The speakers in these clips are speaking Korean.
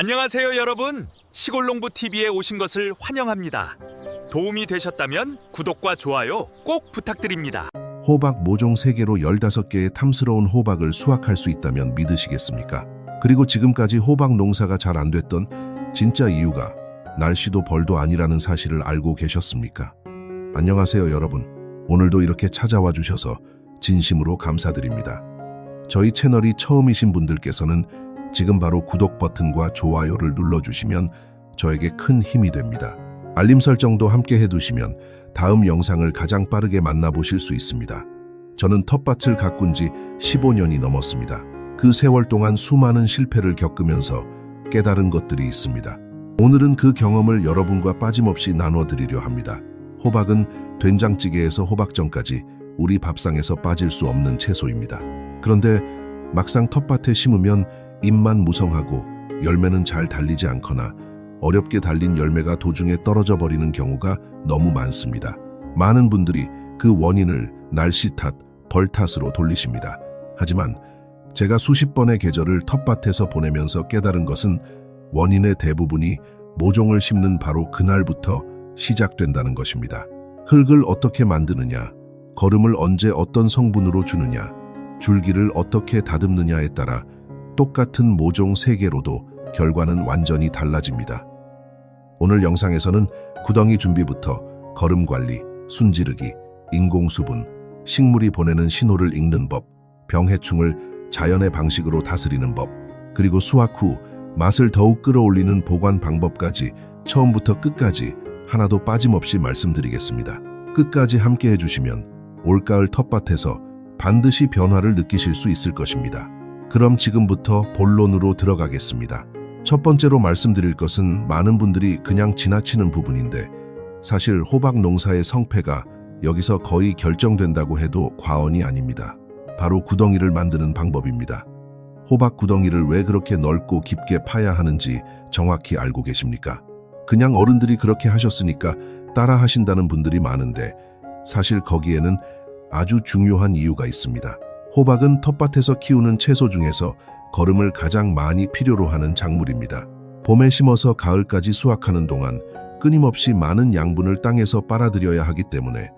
안녕하세요, 여러분. 시골농부TV에 오신 것을 환영합니다. 도움이 되셨다면 구독과 좋아요 꼭 부탁드립니다. 호박 모종 3개로 15개의 탐스러운 호박을 수확할 수 있다면 믿으시겠습니까? 그리고 지금까지 호박 농사가 잘 안 됐던 진짜 이유가 날씨도 벌도 아니라는 사실을 알고 계셨습니까? 안녕하세요, 여러분. 오늘도 이렇게 찾아와 주셔서 진심으로 감사드립니다. 저희 채널이 처음이신 분들께서는 지금 바로 구독 버튼과 좋아요를 눌러주시면 저에게 큰 힘이 됩니다. 알림 설정도 함께 해두시면 다음 영상을 가장 빠르게 만나보실 수 있습니다. 저는 텃밭을 가꾼 지 15년이 넘었습니다. 그 세월 동안 수많은 실패를 겪으면서 깨달은 것들이 있습니다. 오늘은 그 경험을 여러분과 빠짐없이 나눠드리려 합니다. 호박은 된장찌개에서 호박전까지 우리 밥상에서 빠질 수 없는 채소입니다. 그런데 막상 텃밭에 심으면 잎만 무성하고 열매는 잘 달리지 않거나 어렵게 달린 열매가 도중에 떨어져 버리는 경우가 너무 많습니다. 많은 분들이 그 원인을 날씨 탓, 벌 탓으로 돌리십니다. 하지만 제가 수십 번의 계절을 텃밭에서 보내면서 깨달은 것은 원인의 대부분이 모종을 심는 바로 그날부터 시작된다는 것입니다. 흙을 어떻게 만드느냐, 거름을 언제 어떤 성분으로 주느냐, 줄기를 어떻게 다듬느냐에 따라 똑같은 모종 3개로도 결과는 완전히 달라집니다. 오늘 영상에서는 구덩이 준비부터 거름 관리, 순지르기, 인공수분, 식물이 보내는 신호를 읽는 법, 병해충을 자연의 방식으로 다스리는 법, 그리고 수확 후 맛을 더욱 끌어올리는 보관 방법까지 처음부터 끝까지 하나도 빠짐없이 말씀드리겠습니다. 끝까지 함께 해주시면 올가을 텃밭에서 반드시 변화를 느끼실 수 있을 것입니다. 그럼 지금부터 본론으로 들어가겠습니다. 첫 번째로 말씀드릴 것은 많은 분들이 그냥 지나치는 부분인데 사실 호박 농사의 성패가 여기서 거의 결정된다고 해도 과언이 아닙니다. 바로 구덩이를 만드는 방법입니다. 호박 구덩이를 왜 그렇게 넓고 깊게 파야 하는지 정확히 알고 계십니까? 그냥 어른들이 그렇게 하셨으니까 따라 하신다는 분들이 많은데 사실 거기에는 아주 중요한 이유가 있습니다. 호박은 텃밭에서 키우는 채소 중에서 거름을 가장 많이 필요로 하는 작물입니다. 봄에 심어서 가을까지 수확하는 동안 끊임없이 많은 양분을 땅에서 빨아들여야 하기 때문에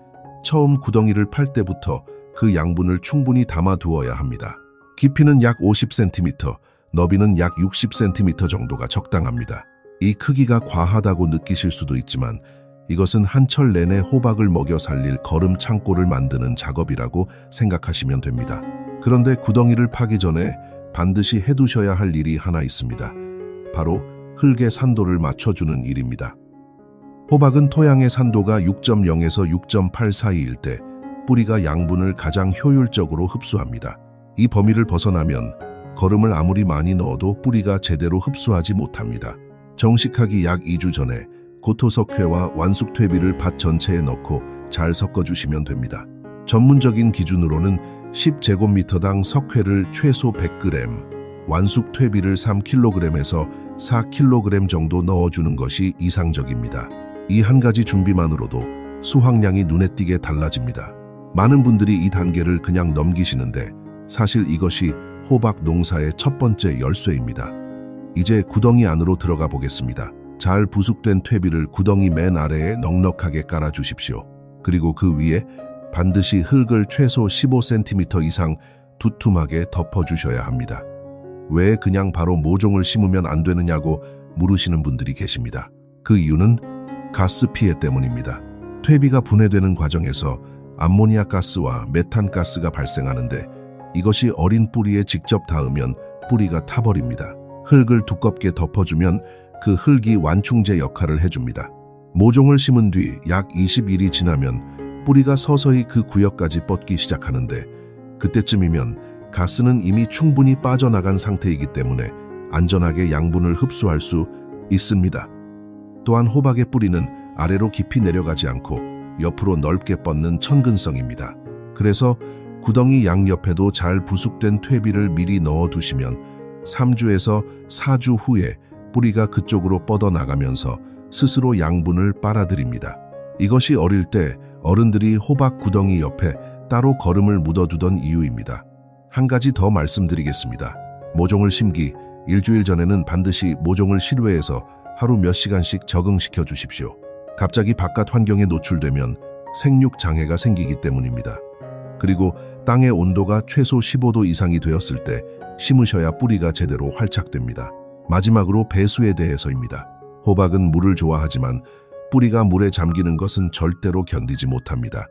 처음 구덩이를 팔 때부터 그 양분을 충분히 담아두어야 합니다. 깊이는 약 50cm, 너비는 약 60cm 정도가 적당합니다. 이 크기가 과하다고 느끼실 수도 있지만 이것은 한철 내내 호박을 먹여 살릴 거름 창고를 만드는 작업이라고 생각하시면 됩니다. 그런데 구덩이를 파기 전에 반드시 해두셔야 할 일이 하나 있습니다. 바로 흙의 산도를 맞춰주는 일입니다. 호박은 토양의 산도가 6.0에서 6.8 사이일 때 뿌리가 양분을 가장 효율적으로 흡수합니다. 이 범위를 벗어나면 거름을 아무리 많이 넣어도 뿌리가 제대로 흡수하지 못합니다. 정식하기 약 2주 전에 고토석회와 완숙퇴비를 밭 전체에 넣고 잘 섞어주시면 됩니다. 전문적인 기준으로는 10제곱미터당 석회를 최소 100g, 완숙퇴비를 3kg에서 4kg 정도 넣어주는 것이 이상적입니다. 이 한 가지 준비만으로도 수확량이 눈에 띄게 달라집니다. 많은 분들이 이 단계를 그냥 넘기시는데 사실 이것이 호박 농사의 첫 번째 열쇠입니다. 이제 구덩이 안으로 들어가 보겠습니다. 잘 부숙된 퇴비를 구덩이 맨 아래에 넉넉하게 깔아주십시오. 그리고 그 위에 반드시 흙을 최소 15cm 이상 두툼하게 덮어주셔야 합니다. 왜 그냥 바로 모종을 심으면 안 되느냐고 물으시는 분들이 계십니다. 그 이유는 가스 피해 때문입니다. 퇴비가 분해되는 과정에서 암모니아 가스와 메탄 가스가 발생하는데 이것이 어린 뿌리에 직접 닿으면 뿌리가 타버립니다. 흙을 두껍게 덮어주면 그 흙이 완충제 역할을 해줍니다. 모종을 심은 뒤 약 20일이 지나면 뿌리가 서서히 그 구역까지 뻗기 시작하는데 그때쯤이면 가스는 이미 충분히 빠져나간 상태이기 때문에 안전하게 양분을 흡수할 수 있습니다. 또한 호박의 뿌리는 아래로 깊이 내려가지 않고 옆으로 넓게 뻗는 천근성입니다. 그래서 구덩이 양옆에도 잘 부숙된 퇴비를 미리 넣어두시면 3주에서 4주 후에 뿌리가 그쪽으로 뻗어나가면서 스스로 양분을 빨아들입니다. 이것이 어릴 때 어른들이 호박 구덩이 옆에 따로 거름을 묻어두던 이유입니다. 한 가지 더 말씀드리겠습니다. 모종을 심기 일주일 전에는 반드시 모종을 실외해서 하루 몇 시간씩 적응시켜 주십시오. 갑자기 바깥 환경에 노출되면 생육 장애가 생기기 때문입니다. 그리고 땅의 온도가 최소 15도 이상이 되었을 때 심으셔야 뿌리가 제대로 활착됩니다. 마지막으로 배수에 대해서입니다. 호박은 물을 좋아하지만 뿌리가 물에 잠기는 것은 절대로 견디지 못합니다.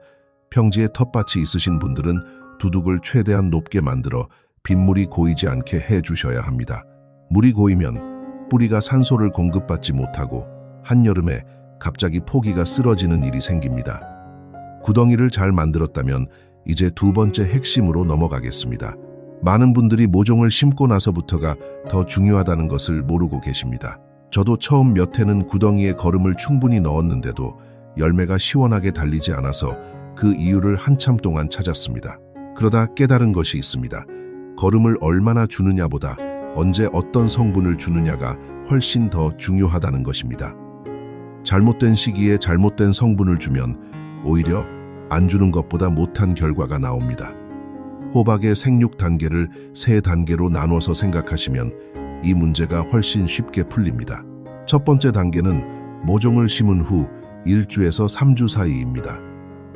평지에 텃밭이 있으신 분들은 두둑을 최대한 높게 만들어 빗물이 고이지 않게 해주셔야 합니다. 물이 고이면 뿌리가 산소를 공급받지 못하고 한여름에 갑자기 포기가 쓰러지는 일이 생깁니다. 구덩이를 잘 만들었다면 이제 두 번째 핵심으로 넘어가겠습니다. 많은 분들이 모종을 심고 나서부터가 더 중요하다는 것을 모르고 계십니다. 저도 처음 몇 해는 구덩이에 거름을 충분히 넣었는데도 열매가 시원하게 달리지 않아서 그 이유를 한참 동안 찾았습니다. 그러다 깨달은 것이 있습니다. 거름을 얼마나 주느냐보다 언제 어떤 성분을 주느냐가 훨씬 더 중요하다는 것입니다. 잘못된 시기에 잘못된 성분을 주면 오히려 안 주는 것보다 못한 결과가 나옵니다. 호박의 생육 단계를 3단계로 나눠서 생각하시면 이 문제가 훨씬 쉽게 풀립니다. 첫 번째 단계는 모종을 심은 후 1주에서 3주 사이입니다.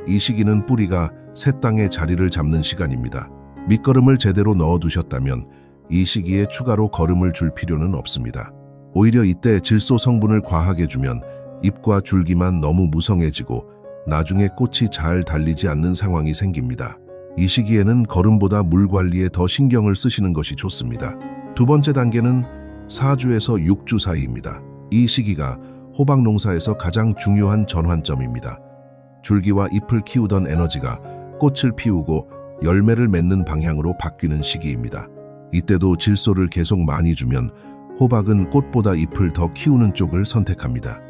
이 시기는 뿌리가 새 땅에 자리를 잡는 시간입니다. 밑거름을 제대로 넣어두셨다면 이 시기에 추가로 거름을 줄 필요는 없습니다. 오히려 이때 질소 성분을 과하게 주면 잎과 줄기만 너무 무성해지고 나중에 꽃이 잘 달리지 않는 상황이 생깁니다. 이 시기에는 거름보다 물 관리에 더 신경을 쓰시는 것이 좋습니다. 두 번째 단계는 4주에서 6주 사이입니다. 이 시기가 호박 농사에서 가장 중요한 전환점입니다. 줄기와 잎을 키우던 에너지가 꽃을 피우고 열매를 맺는 방향으로 바뀌는 시기입니다. 이때도 질소를 계속 많이 주면 호박은 꽃보다 잎을 더 키우는 쪽을 선택합니다.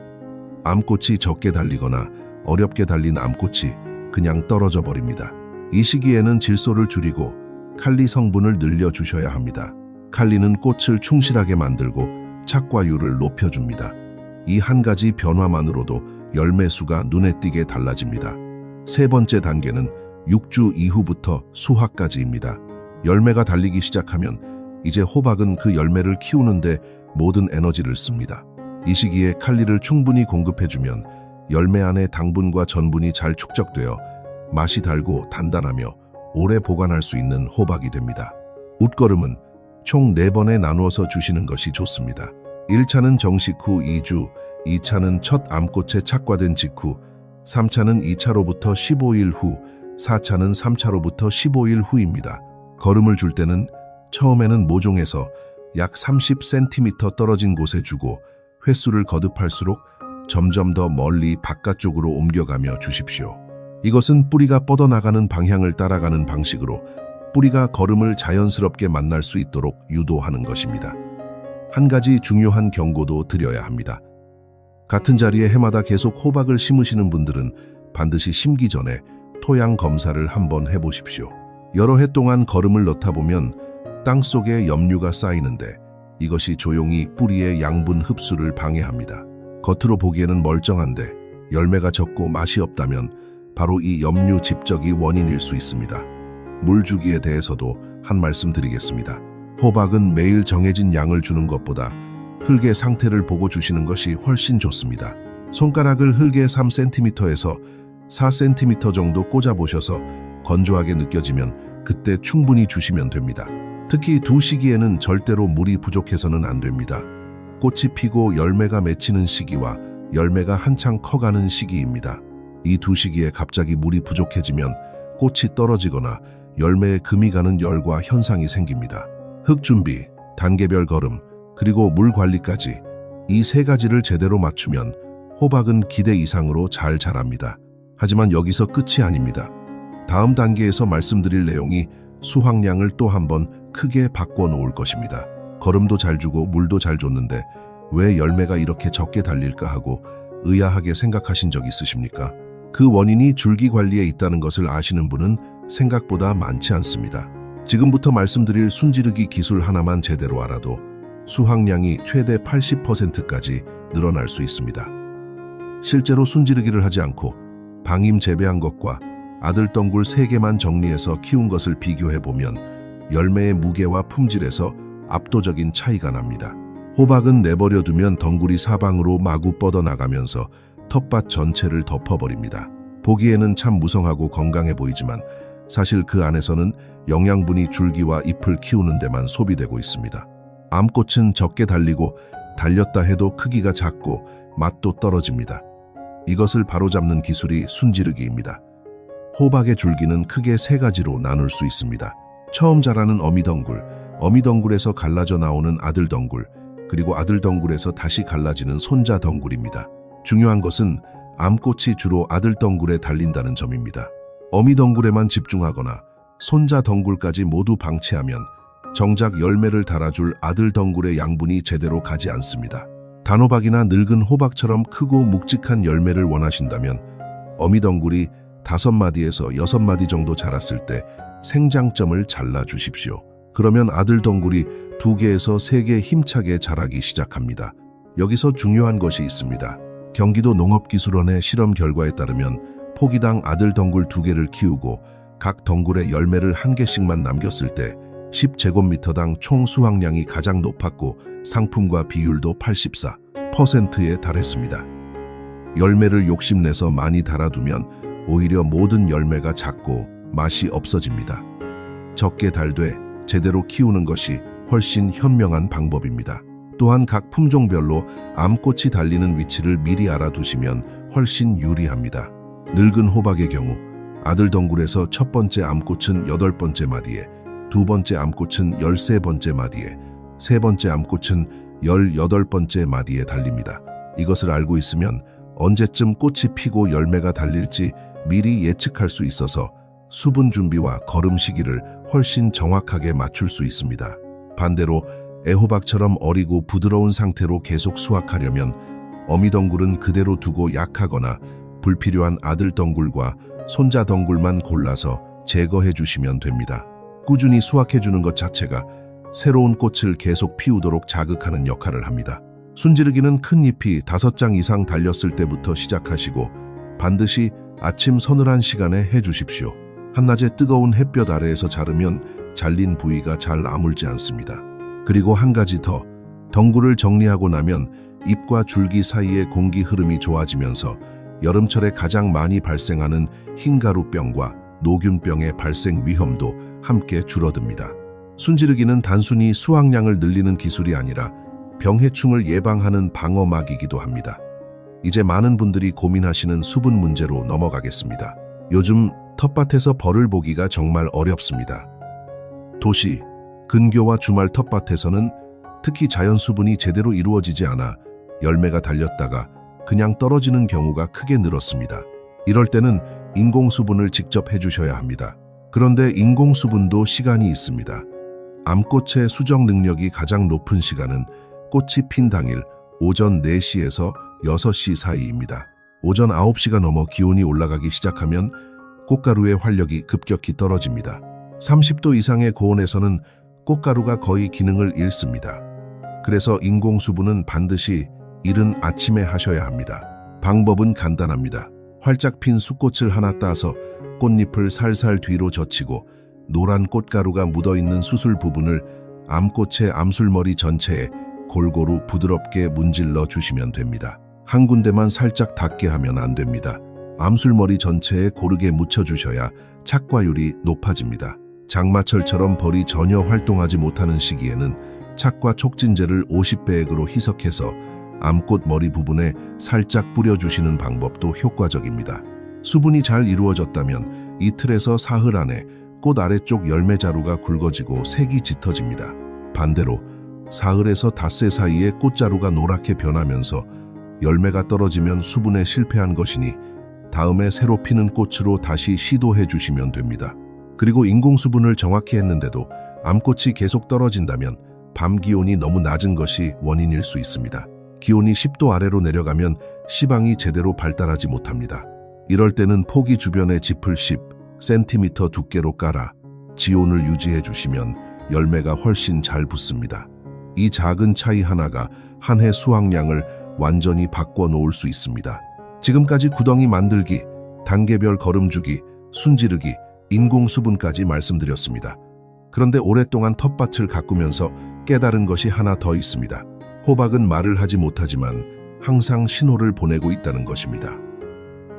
암꽃이 적게 달리거나 어렵게 달린 암꽃이 그냥 떨어져 버립니다. 이 시기에는 질소를 줄이고 칼리 성분을 늘려주셔야 합니다. 칼리는 꽃을 충실하게 만들고 착과율을 높여줍니다. 이 한 가지 변화만으로도 열매 수가 눈에 띄게 달라집니다. 세 번째 단계는 6주 이후부터 수확까지입니다. 열매가 달리기 시작하면 이제 호박은 그 열매를 키우는데 모든 에너지를 씁니다. 이 시기에 칼리를 충분히 공급해주면 열매 안에 당분과 전분이 잘 축적되어 맛이 달고 단단하며 오래 보관할 수 있는 호박이 됩니다. 웃거름은 총 4번에 나누어서 주시는 것이 좋습니다. 1차는 정식 후 2주, 2차는 첫 암꽃에 착과된 직후, 3차는 2차로부터 15일 후, 4차는 3차로부터 15일 후입니다. 거름을 줄 때는 처음에는 모종에서 약 30cm 떨어진 곳에 주고 횟수를 거듭할수록 점점 더 멀리 바깥쪽으로 옮겨가며 주십시오. 이것은 뿌리가 뻗어나가는 방향을 따라가는 방식으로 뿌리가 거름을 자연스럽게 만날 수 있도록 유도하는 것입니다. 한 가지 중요한 경고도 드려야 합니다. 같은 자리에 해마다 계속 호박을 심으시는 분들은 반드시 심기 전에 토양 검사를 한번 해보십시오. 여러 해 동안 거름을 넣다 보면 땅속에 염류가 쌓이는데 이것이 조용히 뿌리의 양분 흡수를 방해합니다. 겉으로 보기에는 멀쩡한데 열매가 적고 맛이 없다면 바로 이 염류 집적이 원인일 수 있습니다. 물 주기에 대해서도 한 말씀 드리겠습니다. 호박은 매일 정해진 양을 주는 것보다 흙의 상태를 보고 주시는 것이 훨씬 좋습니다. 손가락을 흙에 3cm에서 4cm 정도 꽂아보셔서 건조하게 느껴지면 그때 충분히 주시면 됩니다. 특히 두 시기에는 절대로 물이 부족해서는 안 됩니다. 꽃이 피고 열매가 맺히는 시기와 열매가 한창 커가는 시기입니다. 이 두 시기에 갑자기 물이 부족해지면 꽃이 떨어지거나 열매에 금이 가는 열과 현상이 생깁니다. 흙 준비, 단계별 거름, 그리고 물 관리까지 이 3가지를 제대로 맞추면 호박은 기대 이상으로 잘 자랍니다. 하지만 여기서 끝이 아닙니다. 다음 단계에서 말씀드릴 내용이 수확량을 또 한번 크게 바꿔놓을 것입니다. 거름도 잘 주고 물도 잘 줬는데 왜 열매가 이렇게 적게 달릴까 하고 의아하게 생각하신 적 있으십니까? 그 원인이 줄기 관리에 있다는 것을 아시는 분은 생각보다 많지 않습니다. 지금부터 말씀드릴 순지르기 기술 하나만 제대로 알아도 수확량이 최대 80%까지 늘어날 수 있습니다. 실제로 순지르기를 하지 않고 방임 재배한 것과 아들덩굴 3개만 정리해서 키운 것을 비교해보면 열매의 무게와 품질에서 압도적인 차이가 납니다. 호박은 내버려 두면 덩굴이 사방으로 마구 뻗어나가면서 텃밭 전체를 덮어버립니다. 보기에는 참 무성하고 건강해 보이지만 사실 그 안에서는 영양분이 줄기와 잎을 키우는 데만 소비되고 있습니다. 암꽃은 적게 달리고 달렸다 해도 크기가 작고 맛도 떨어집니다. 이것을 바로잡는 기술이 순지르기입니다. 호박의 줄기는 크게 세 가지로 나눌 수 있습니다. 처음 자라는 어미덩굴, 어미덩굴에서 갈라져 나오는 아들덩굴, 그리고 아들덩굴에서 다시 갈라지는 손자덩굴입니다. 중요한 것은 암꽃이 주로 아들덩굴에 달린다는 점입니다. 어미덩굴에만 집중하거나 손자덩굴까지 모두 방치하면 정작 열매를 달아줄 아들덩굴의 양분이 제대로 가지 않습니다. 단호박이나 늙은 호박처럼 크고 묵직한 열매를 원하신다면 어미덩굴이 5마디에서 6마디 정도 자랐을 때 생장점을 잘라주십시오. 그러면 아들덩굴이 2개에서 3개 힘차게 자라기 시작합니다. 여기서 중요한 것이 있습니다. 경기도 농업기술원의 실험 결과에 따르면 포기당 아들덩굴 2개를 키우고 각 덩굴에 열매를 1개씩만 남겼을 때 10제곱미터당 총 수확량이 가장 높았고 상품과 비율도 84%에 달했습니다. 열매를 욕심내서 많이 달아두면 오히려 모든 열매가 작고 맛이 없어집니다. 적게 달되 제대로 키우는 것이 훨씬 현명한 방법입니다. 또한 각 품종별로 암꽃이 달리는 위치를 미리 알아두시면 훨씬 유리합니다. 늙은 호박의 경우 아들덩굴에서 첫 번째 암꽃은 8번째 마디에, 두 번째 암꽃은 13번째 마디에, 세 번째 암꽃은 18번째 마디에 달립니다. 이것을 알고 있으면 언제쯤 꽃이 피고 열매가 달릴지 미리 예측할 수 있어서 수분 준비와 거름 시기를 훨씬 정확하게 맞출 수 있습니다. 반대로 애호박처럼 어리고 부드러운 상태로 계속 수확하려면 어미덩굴은 그대로 두고 약하거나 불필요한 아들덩굴과 손자덩굴만 골라서 제거해 주시면 됩니다. 꾸준히 수확해 주는 것 자체가 새로운 꽃을 계속 피우도록 자극하는 역할을 합니다. 순지르기는 큰 잎이 5장 이상 달렸을 때부터 시작하시고 반드시 아침 서늘한 시간에 해주십시오. 한낮에 뜨거운 햇볕 아래에서 자르면 잘린 부위가 잘 아물지 않습니다. 그리고 한 가지 더, 덩굴을 정리하고 나면 잎과 줄기 사이의 공기 흐름이 좋아지면서 여름철에 가장 많이 발생하는 흰가루병과 노균병의 발생 위험도 함께 줄어듭니다. 순지르기는 단순히 수확량을 늘리는 기술이 아니라 병해충을 예방하는 방어막이기도 합니다. 이제 많은 분들이 고민하시는 수분 문제로 넘어가겠습니다. 요즘 텃밭에서 벌을 보기가 정말 어렵습니다. 도시, 근교와 주말 텃밭에서는 특히 자연 수분이 제대로 이루어지지 않아 열매가 달렸다가 그냥 떨어지는 경우가 크게 늘었습니다. 이럴 때는 인공수분을 직접 해주셔야 합니다. 그런데 인공수분도 시간이 있습니다. 암꽃의 수정 능력이 가장 높은 시간은 꽃이 핀 당일 오전 4시에서 6시 사이입니다. 오전 9시가 넘어 기온이 올라가기 시작하면 꽃가루의 활력이 급격히 떨어집니다. 30도 이상의 고온에서는 꽃가루가 거의 기능을 잃습니다. 그래서 인공수분은 반드시 이른 아침에 하셔야 합니다. 방법은 간단합니다. 활짝 핀 숫꽃을 하나 따서 꽃잎을 살살 뒤로 젖히고 노란 꽃가루가 묻어있는 수술 부분을 암꽃의 암술머리 전체에 골고루 부드럽게 문질러 주시면 됩니다. 한 군데만 살짝 닿게 하면 안 됩니다. 암술머리 전체에 고르게 묻혀주셔야 착과율이 높아집니다. 장마철처럼 벌이 전혀 활동하지 못하는 시기에는 착과 촉진제를 50배액으로 희석해서 암꽃 머리 부분에 살짝 뿌려주시는 방법도 효과적입니다. 수분이 잘 이루어졌다면 이틀에서 사흘 안에 꽃 아래쪽 열매 자루가 굵어지고 색이 짙어집니다. 반대로 사흘에서 닷새 사이에 꽃자루가 노랗게 변하면서 열매가 떨어지면 수분에 실패한 것이니 다음에 새로 피는 꽃으로 다시 시도해 주시면 됩니다. 그리고 인공수분을 정확히 했는데도 암꽃이 계속 떨어진다면 밤 기온이 너무 낮은 것이 원인일 수 있습니다. 기온이 10도 아래로 내려가면 씨방이 제대로 발달하지 못합니다. 이럴 때는 포기 주변에 짚을 10cm 두께로 깔아 지온을 유지해 주시면 열매가 훨씬 잘 붙습니다. 이 작은 차이 하나가 한 해 수확량을 완전히 바꿔 놓을 수 있습니다. 지금까지 구덩이 만들기, 단계별 거름주기, 순지르기, 인공수분까지 말씀드렸습니다. 그런데 오랫동안 텃밭을 가꾸면서 깨달은 것이 하나 더 있습니다. 호박은 말을 하지 못하지만 항상 신호를 보내고 있다는 것입니다.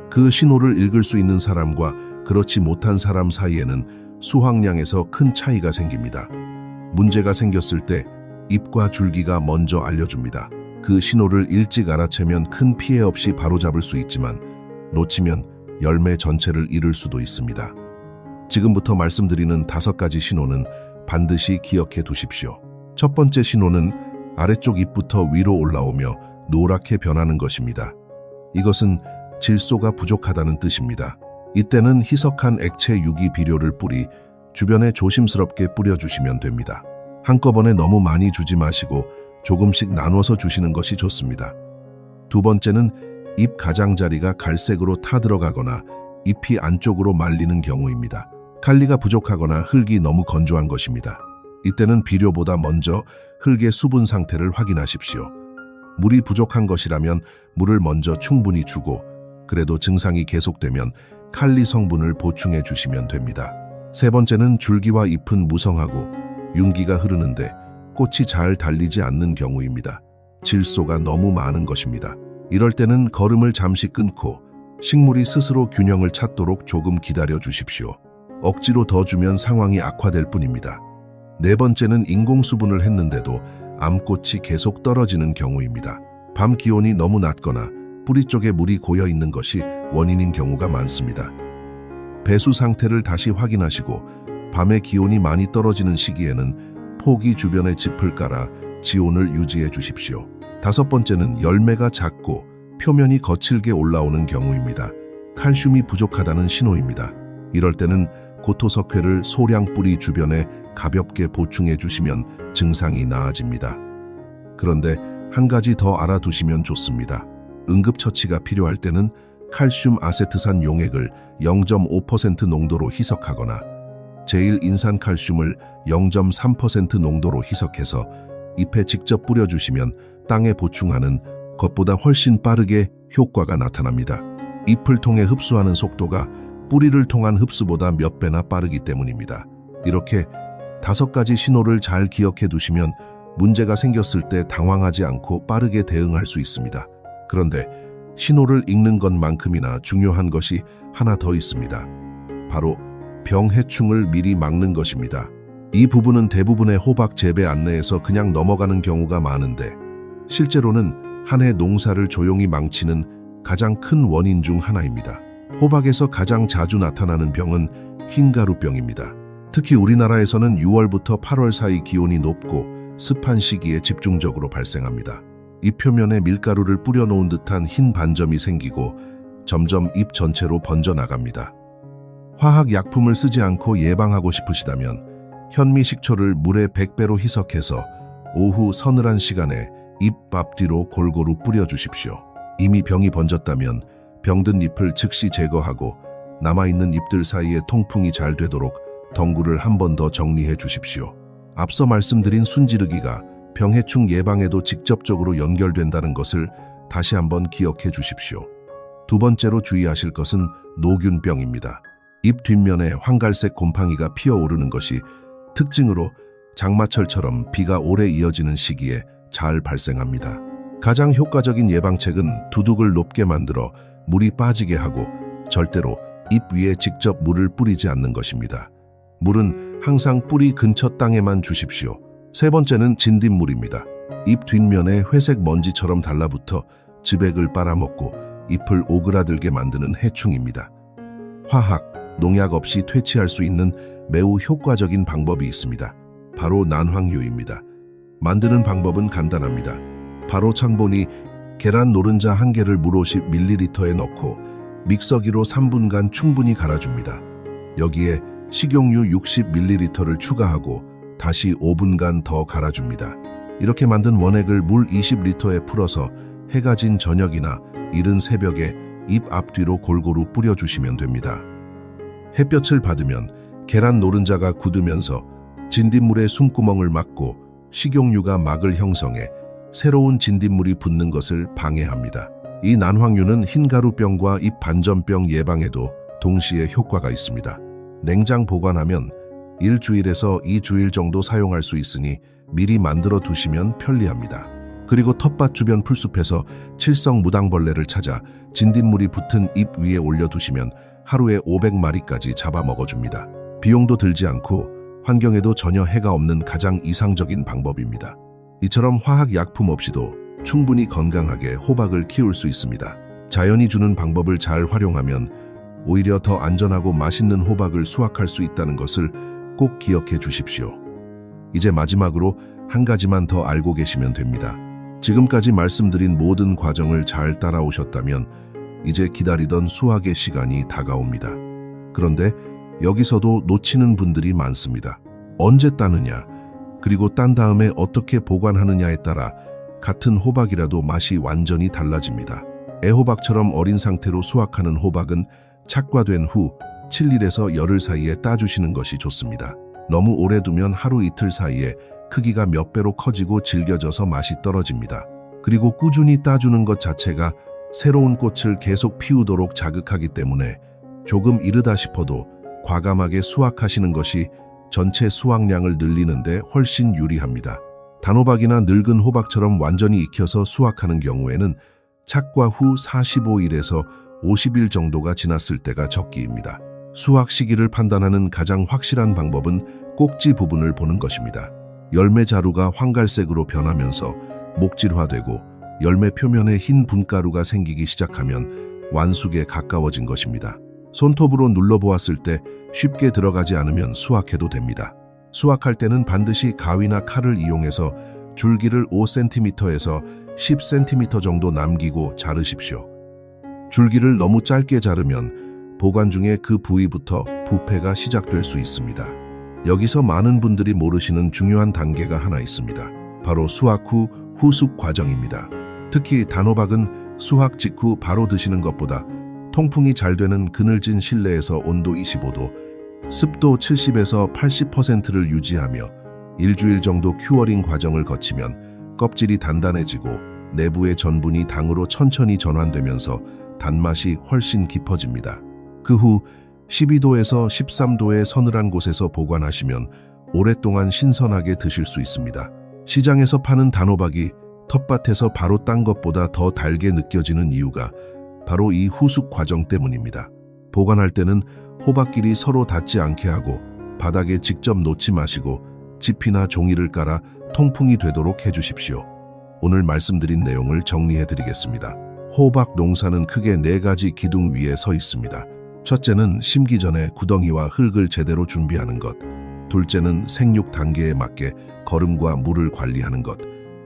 그 신호를 읽을 수 있는 사람과 그렇지 못한 사람 사이에는 수확량에서 큰 차이가 생깁니다. 문제가 생겼을 때 잎과 줄기가 먼저 알려줍니다. 그 신호를 일찍 알아채면 큰 피해 없이 바로잡을 수 있지만 놓치면 열매 전체를 잃을 수도 있습니다. 지금부터 말씀드리는 5가지 신호는 반드시 기억해 두십시오. 첫 번째 신호는 아래쪽 잎부터 위로 올라오며 노랗게 변하는 것입니다. 이것은 질소가 부족하다는 뜻입니다. 이때는 희석한 액체 유기 비료를 뿌리 주변에 조심스럽게 뿌려주시면 됩니다. 한꺼번에 너무 많이 주지 마시고 조금씩 나눠서 주시는 것이 좋습니다. 두 번째는 잎 가장자리가 갈색으로 타들어가거나 잎이 안쪽으로 말리는 경우입니다. 칼리가 부족하거나 흙이 너무 건조한 것입니다. 이때는 비료보다 먼저 흙의 수분 상태를 확인하십시오. 물이 부족한 것이라면 물을 먼저 충분히 주고 그래도 증상이 계속되면 칼리 성분을 보충해 주시면 됩니다. 세 번째는 줄기와 잎은 무성하고 윤기가 흐르는데 꽃이 잘 달리지 않는 경우입니다. 질소가 너무 많은 것입니다. 이럴 때는 거름을 잠시 끊고 식물이 스스로 균형을 찾도록 조금 기다려 주십시오. 억지로 더 주면 상황이 악화될 뿐입니다. 네 번째는 인공수분을 했는데도 암꽃이 계속 떨어지는 경우입니다. 밤 기온이 너무 낮거나 뿌리 쪽에 물이 고여 있는 것이 원인인 경우가 많습니다. 배수 상태를 다시 확인하시고 밤에 기온이 많이 떨어지는 시기에는 포기 주변에 짚을 깔아 지온을 유지해 주십시오. 5번째는 열매가 작고 표면이 거칠게 올라오는 경우입니다. 칼슘이 부족하다는 신호입니다. 이럴 때는 고토석회를 소량 뿌리 주변에 가볍게 보충해 주시면 증상이 나아집니다. 그런데 한 가지 더 알아두시면 좋습니다. 응급처치가 필요할 때는 칼슘 아세트산 용액을 0.5% 농도로 희석하거나 제일 인산 칼슘을 0.3% 농도로 희석해서 잎에 직접 뿌려주시면 땅에 보충하는 것보다 훨씬 빠르게 효과가 나타납니다. 잎을 통해 흡수하는 속도가 뿌리를 통한 흡수보다 몇 배나 빠르기 때문입니다. 이렇게 5가지 신호를 잘 기억해 두시면 문제가 생겼을 때 당황하지 않고 빠르게 대응할 수 있습니다. 그런데 신호를 읽는 것만큼이나 중요한 것이 하나 더 있습니다. 바로 병해충을 미리 막는 것입니다. 이 부분은 대부분의 호박 재배 안내에서 그냥 넘어가는 경우가 많은데 실제로는 한 해 농사를 조용히 망치는 가장 큰 원인 중 하나입니다. 호박에서 가장 자주 나타나는 병은 흰가루병입니다. 특히 우리나라에서는 6월부터 8월 사이 기온이 높고 습한 시기에 집중적으로 발생합니다. 잎 표면에 밀가루를 뿌려놓은 듯한 흰 반점이 생기고 점점 잎 전체로 번져나갑니다. 화학 약품을 쓰지 않고 예방하고 싶으시다면 현미식초를 물에 100배로 희석해서 오후 서늘한 시간에 잎 앞뒤로 골고루 뿌려주십시오. 이미 병이 번졌다면 병든 잎을 즉시 제거하고 남아있는 잎들 사이에 통풍이 잘 되도록 덩굴을 한 번 더 정리해 주십시오. 앞서 말씀드린 순지르기가 병해충 예방에도 직접적으로 연결된다는 것을 다시 한번 기억해 주십시오. 두 번째로 주의하실 것은 노균병입니다. 잎 뒷면에 황갈색 곰팡이가 피어오르는 것이 특징으로 장마철처럼 비가 오래 이어지는 시기에 잘 발생합니다. 가장 효과적인 예방책은 두둑을 높게 만들어 물이 빠지게 하고 절대로 잎 위에 직접 물을 뿌리지 않는 것입니다. 물은 항상 뿌리 근처 땅에만 주십시오. 세 번째는 진딧물입니다. 잎 뒷면에 회색 먼지처럼 달라붙어 즙액을 빨아먹고 잎을 오그라들게 만드는 해충입니다. 화학, 농약 없이 퇴치할 수 있는 매우 효과적인 방법이 있습니다. 바로 난황유입니다. 만드는 방법은 간단합니다. 바로 창보니 계란 노른자 1개를 물 50ml에 넣고 믹서기로 3분간 충분히 갈아줍니다. 여기에 식용유 60ml를 추가하고 다시 5분간 더 갈아줍니다. 이렇게 만든 원액을 물 20리터에 풀어서 해가 진 저녁이나 이른 새벽에 잎 앞뒤로 골고루 뿌려주시면 됩니다. 햇볕을 받으면 계란 노른자가 굳으면서 진딧물의 숨구멍을 막고 식용유가 막을 형성해 새로운 진딧물이 붙는 것을 방해합니다. 이 난황유는 흰가루병과 잎 반점병 예방에도 동시에 효과가 있습니다. 냉장 보관하면 1주일에서 2주일 정도 사용할 수 있으니 미리 만들어 두시면 편리합니다. 그리고 텃밭 주변 풀숲에서 칠성 무당벌레를 찾아 진딧물이 붙은 잎 위에 올려두시면 하루에 500마리까지 잡아먹어줍니다. 비용도 들지 않고 환경에도 전혀 해가 없는 가장 이상적인 방법입니다. 이처럼 화학약품 없이도 충분히 건강하게 호박을 키울 수 있습니다. 자연이 주는 방법을 잘 활용하면 오히려 더 안전하고 맛있는 호박을 수확할 수 있다는 것을 꼭 기억해 주십시오. 이제 마지막으로 한 가지만 더 알고 계시면 됩니다. 지금까지 말씀드린 모든 과정을 잘 따라오셨다면 이제 기다리던 수확의 시간이 다가옵니다. 그런데 여기서도 놓치는 분들이 많습니다. 언제 따느냐, 그리고 딴 다음에 어떻게 보관하느냐에 따라 같은 호박이라도 맛이 완전히 달라집니다. 애호박처럼 어린 상태로 수확하는 호박은 착과된 후 7일에서 열흘 사이에 따주시는 것이 좋습니다. 너무 오래 두면 하루 이틀 사이에 크기가 몇 배로 커지고 질겨져서 맛이 떨어집니다. 그리고 꾸준히 따주는 것 자체가 새로운 꽃을 계속 피우도록 자극하기 때문에 조금 이르다 싶어도 과감하게 수확하시는 것이 전체 수확량을 늘리는데 훨씬 유리합니다. 단호박이나 늙은 호박처럼 완전히 익혀서 수확하는 경우에는 착과 후 45일에서 50일 정도가 지났을 때가 적기입니다. 수확 시기를 판단하는 가장 확실한 방법은 꼭지 부분을 보는 것입니다. 열매 자루가 황갈색으로 변하면서 목질화되고 열매 표면에 흰 분가루가 생기기 시작하면 완숙에 가까워진 것입니다. 손톱으로 눌러보았을 때 쉽게 들어가지 않으면 수확해도 됩니다. 수확할 때는 반드시 가위나 칼을 이용해서 줄기를 5cm에서 10cm 정도 남기고 자르십시오. 줄기를 너무 짧게 자르면 보관 중에 그 부위부터 부패가 시작될 수 있습니다. 여기서 많은 분들이 모르시는 중요한 단계가 하나 있습니다. 바로 수확 후 후숙 과정입니다. 특히 단호박은 수확 직후 바로 드시는 것보다 통풍이 잘 되는 그늘진 실내에서 온도 25도, 습도 70에서 80%를 유지하며 일주일 정도 큐어링 과정을 거치면 껍질이 단단해지고 내부의 전분이 당으로 천천히 전환되면서 단맛이 훨씬 깊어집니다. 그 후 12도에서 13도의 서늘한 곳에서 보관하시면 오랫동안 신선하게 드실 수 있습니다. 시장에서 파는 단호박이 텃밭에서 바로 딴 것보다 더 달게 느껴지는 이유가 바로 이 후숙 과정 때문입니다. 보관할 때는 호박끼리 서로 닿지 않게 하고 바닥에 직접 놓지 마시고 지피나 종이를 깔아 통풍이 되도록 해주십시오. 오늘 말씀드린 내용을 정리해 드리겠습니다. 호박 농사는 크게 4가지 기둥 위에 서 있습니다. 첫째는 심기 전에 구덩이와 흙을 제대로 준비하는 것. 둘째는 생육 단계에 맞게 거름과 물을 관리하는 것.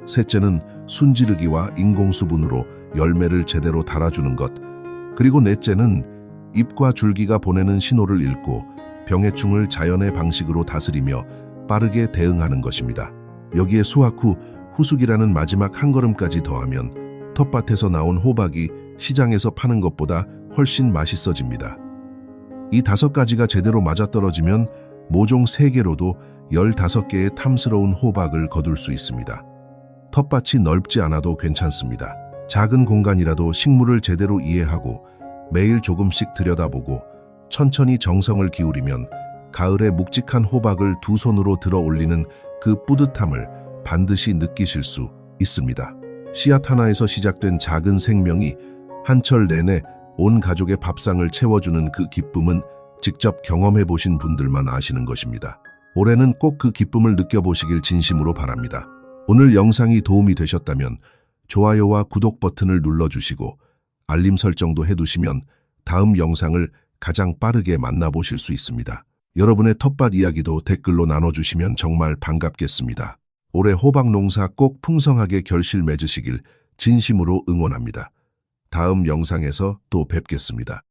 셋째는 순지르기와 인공수분으로 열매를 제대로 달아주는 것. 그리고 넷째는 잎과 줄기가 보내는 신호를 읽고 병해충을 자연의 방식으로 다스리며 빠르게 대응하는 것입니다. 여기에 수확 후 후숙이라는 마지막 한 걸음까지 더하면 텃밭에서 나온 호박이 시장에서 파는 것보다 훨씬 맛있어집니다. 이 5가지가 제대로 맞아떨어지면 모종 3개로도 15개의 탐스러운 호박을 거둘 수 있습니다. 텃밭이 넓지 않아도 괜찮습니다. 작은 공간이라도 식물을 제대로 이해하고 매일 조금씩 들여다보고 천천히 정성을 기울이면 가을에 묵직한 호박을 2손으로 들어 올리는 그 뿌듯함을 반드시 느끼실 수 있습니다. 씨앗 하나에서 시작된 작은 생명이 한철 내내 온 가족의 밥상을 채워주는 그 기쁨은 직접 경험해 보신 분들만 아시는 것입니다. 올해는 꼭 그 기쁨을 느껴보시길 진심으로 바랍니다. 오늘 영상이 도움이 되셨다면 좋아요와 구독 버튼을 눌러주시고 알림 설정도 해두시면 다음 영상을 가장 빠르게 만나보실 수 있습니다. 여러분의 텃밭 이야기도 댓글로 나눠주시면 정말 반갑겠습니다. 올해 호박 농사 꼭 풍성하게 결실 맺으시길 진심으로 응원합니다. 다음 영상에서 또 뵙겠습니다.